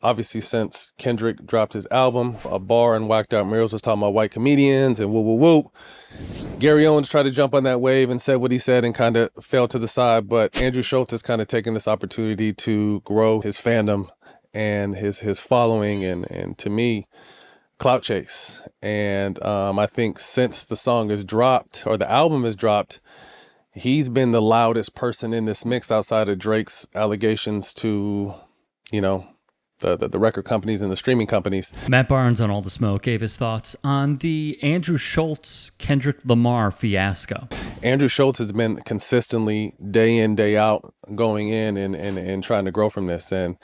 obviously since Kendrick dropped his album, A Bar and Whacked Out Murals was talking about white comedians and woo woo woo. Gary Owens tried to jump on that wave and said what he said and kind of fell to the side, but Andrew Schulz has kind of taken this opportunity to grow his fandom and his following and to me, clout chase. And I think since the song is dropped or the album is dropped, he's been the loudest person in this mix outside of Drake's allegations to, you know, the record companies and the streaming companies. Matt Barnes on All the Smoke gave his thoughts on the Andrew Schulz, Kendrick Lamar fiasco. Andrew Schulz has been consistently day in, day out going in and trying to grow from this. And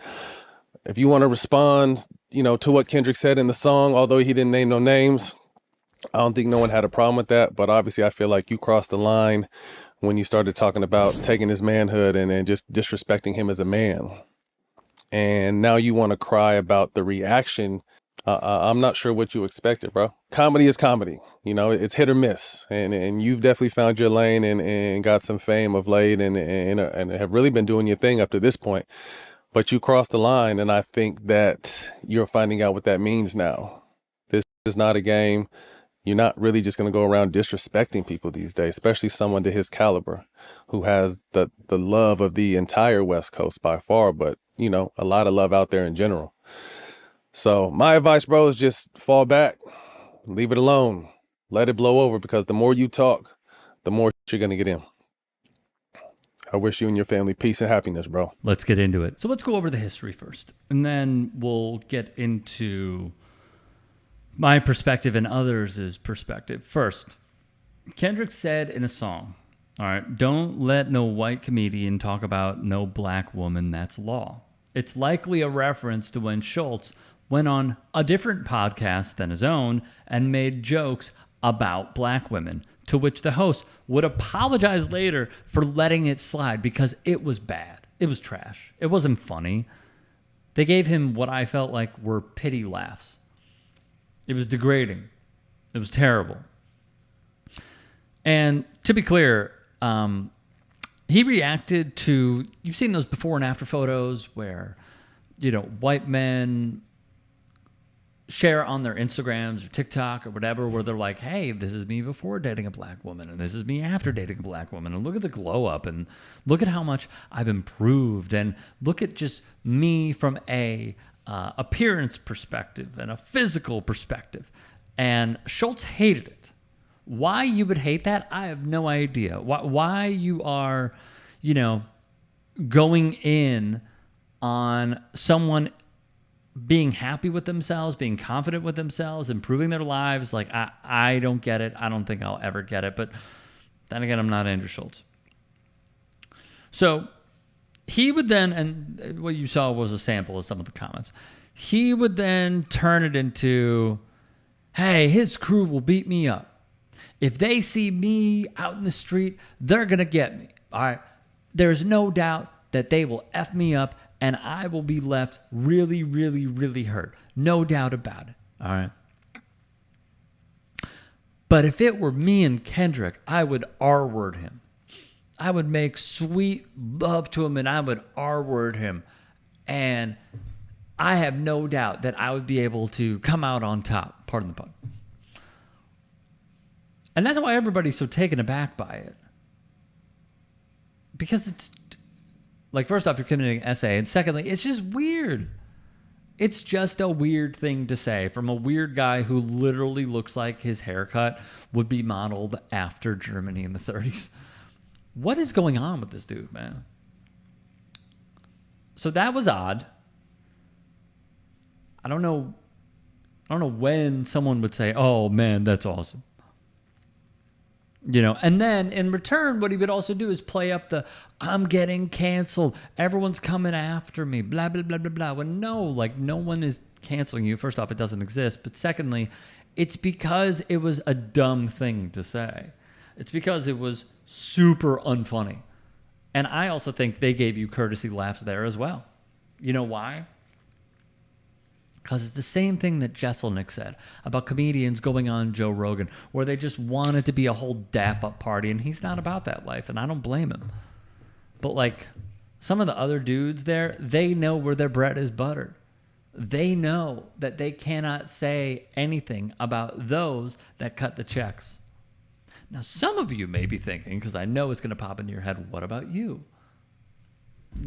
if you want to respond, you know, to what Kendrick said in the song, although he didn't name no names, I don't think no one had a problem with that. But obviously I feel like you crossed the line when you started talking about taking his manhood and just disrespecting him as a man. And now you want to cry about the reaction. I'm not sure what you expected, bro. Comedy is comedy. You know, it's hit or miss. And you've definitely found your lane and got some fame of late and have really been doing your thing up to this point. But you crossed the line, and I think that you're finding out what that means now. This is not a game. You're not really just going to go around disrespecting people these days, especially someone to his caliber who has the love of the entire West Coast by far, but, you know, a lot of love out there in general. So my advice, bro, is just fall back, leave it alone, let it blow over, because the more you talk, the more you're going to get in. I wish you and your family peace and happiness, bro. Let's get into it. So let's go over the history first, and then we'll get into my perspective and others' perspective. First, Kendrick said in a song, all right, don't let no white comedian talk about no black woman, that's law. It's likely a reference to when Schulz went on a different podcast than his own and made jokes about black women, to which the host would apologize later for letting it slide because it was bad. It was trash. It wasn't funny. They gave him what I felt like were pity laughs. It was degrading. It was terrible. And to be clear, he reacted to, you've seen those before and after photos where, you know, white men share on their Instagrams or TikTok or whatever, where they're like, hey, this is me before dating a black woman, and this is me after dating a black woman, and look at the glow up, and look at how much I've improved, and look at just me from a appearance perspective and a physical perspective. And Schulz hated it. Why you would hate that, I have no idea. Why you are, you know, going in on someone being happy with themselves, being confident with themselves, improving their lives. Like, I don't get it. I don't think I'll ever get it. But then again, I'm not Andrew Schulz. So he would then, and what you saw was a sample of some of the comments, he would then turn it into, hey, his crew will beat me up. If they see me out in the street, they're going to get me. All right. There's no doubt that they will F me up, and I will be left really, really, really hurt. No doubt about it. All right. But if it were me and Kendrick, I would R-word him. I would make sweet love to him, and I would R-word him. And I have no doubt that I would be able to come out on top. Pardon the pun. And that's why everybody's so taken aback by it. Because it's, like, first off, you're committing an essay, and secondly, it's just weird. It's just a weird thing to say from a weird guy who literally looks like his haircut would be modeled after Germany in the 30s. What is going on with this dude, man? So that was odd. I don't know when someone would say, oh, man, that's awesome. You know, and then in return, what he would also do is play up the, I'm getting canceled, everyone's coming after me, blah, blah, blah, blah, blah. When no, like, no one is canceling you. First off, it doesn't exist. But secondly, it's because it was a dumb thing to say. It's because it was super unfunny. And I also think they gave you courtesy laughs there as well. You know why? Because it's the same thing that Jesselnick said about comedians going on Joe Rogan, where they just want it to be a whole dap-up party, and he's not about that life, and I don't blame him. But, like, some of the other dudes there, they know where their bread is buttered. They know that they cannot say anything about those that cut the checks. Now, some of you may be thinking, because I know it's going to pop into your head, what about you?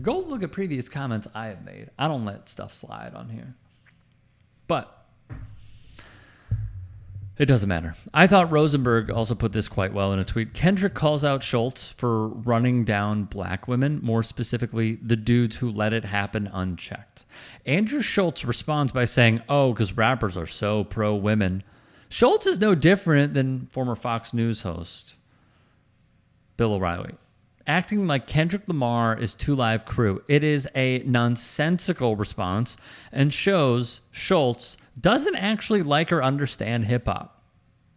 Go look at previous comments I have made. I don't let stuff slide on here. But it doesn't matter. I thought Rosenberg also put this quite well in a tweet. Kendrick calls out Schulz for running down black women, more specifically, the dudes who let it happen unchecked. Andrew Schulz responds by saying, oh, because rappers are so pro-women. Schulz is no different than former Fox News host Bill O'Reilly, acting like Kendrick Lamar is 2 Live Crew. It is a nonsensical response and shows Schulz doesn't actually like or understand hip-hop.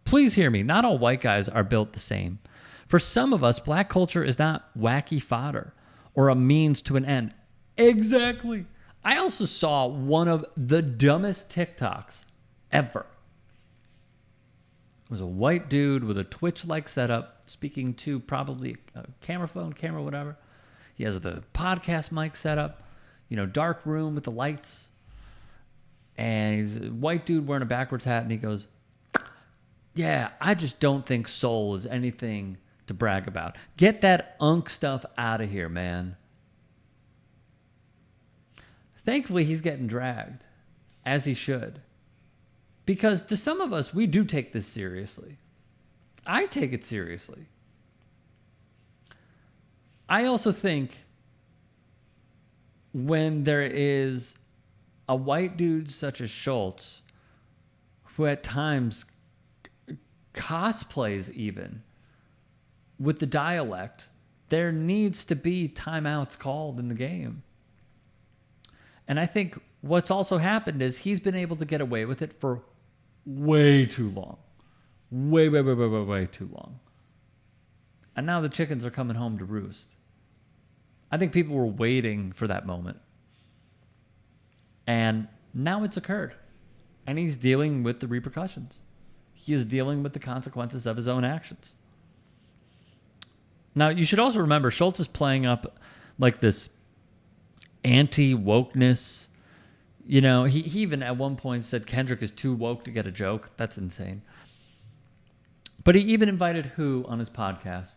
Please hear me. Not all white guys are built the same. For some of us, black culture is not wacky fodder or a means to an end. Exactly. I also saw one of the dumbest TikToks ever. It was a white dude with a Twitch-like setup speaking to probably a camera, whatever. He has the podcast mic set up, dark room with the lights. And he's a white dude wearing a backwards hat, and he goes, yeah, I just don't think soul is anything to brag about. Get that unk stuff out of here, man. Thankfully, he's getting dragged, as he should. Because to some of us, we do take this seriously. I take it seriously. I also think when there is a white dude such as Schulz, who at times cosplays even with the dialect, there needs to be timeouts called in the game. And I think what's also happened is he's been able to get away with it for way too long. Way too long. And now the chickens are coming home to roost. I think people were waiting for that moment. And now it's occurred. And he's dealing with the repercussions. He is dealing with the consequences of his own actions. Now, you should also remember, Schulz is playing up like this anti-wokeness. He even at one point said Kendrick is too woke to get a joke. That's insane. But he even invited who on his podcast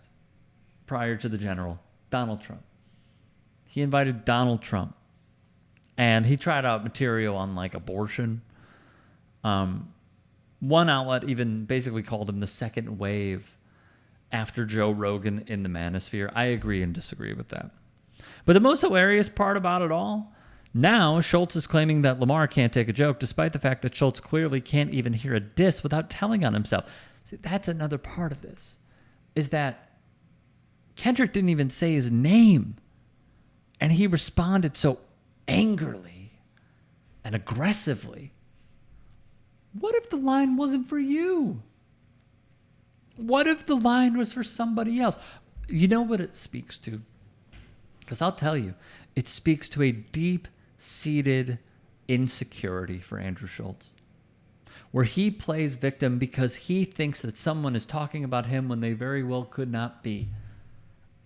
prior to the general? Donald Trump. He invited Donald Trump. And he tried out material on like abortion. One outlet even basically called him the second wave after Joe Rogan in the manosphere. I agree and disagree with that. But the most hilarious part about it all, now Schulz is claiming that Lamar can't take a joke, despite the fact that Schulz clearly can't even hear a diss without telling on himself. See, that's another part of this, is that Kendrick didn't even say his name. And he responded so angrily and aggressively. What if the line wasn't for you? What if the line was for somebody else? You know what it speaks to? Because I'll tell you, it speaks to a deep-seated insecurity for Andrew Schulz, where he plays victim because he thinks that someone is talking about him when they very well could not be,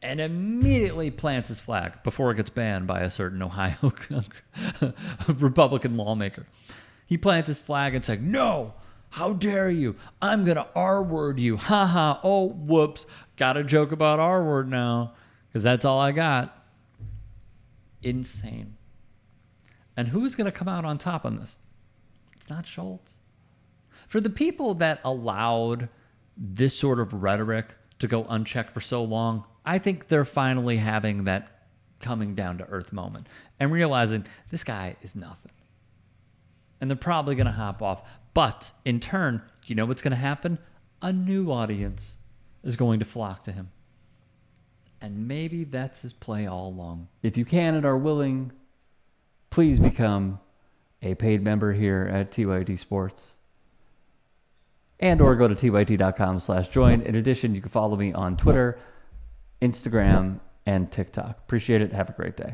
and immediately plants his flag before it gets banned by a certain Ohio Republican lawmaker. He plants his flag and says, no, how dare you? I'm going to R-word you. Ha ha. Oh, whoops. Got a joke about R-word now because that's all I got. Insane. And who's going to come out on top on this? It's not Schulz. For the people that allowed this sort of rhetoric to go unchecked for so long, I think they're finally having that coming down to earth moment and realizing this guy is nothing. And they're probably going to hop off. But in turn, you know what's going to happen? A new audience is going to flock to him. And maybe that's his play all along. If you can and are willing, please become a paid member here at TYT Sports. And or go to tyt.com/join. In addition, you can follow me on Twitter, Instagram, and TikTok. Appreciate it. Have a great day.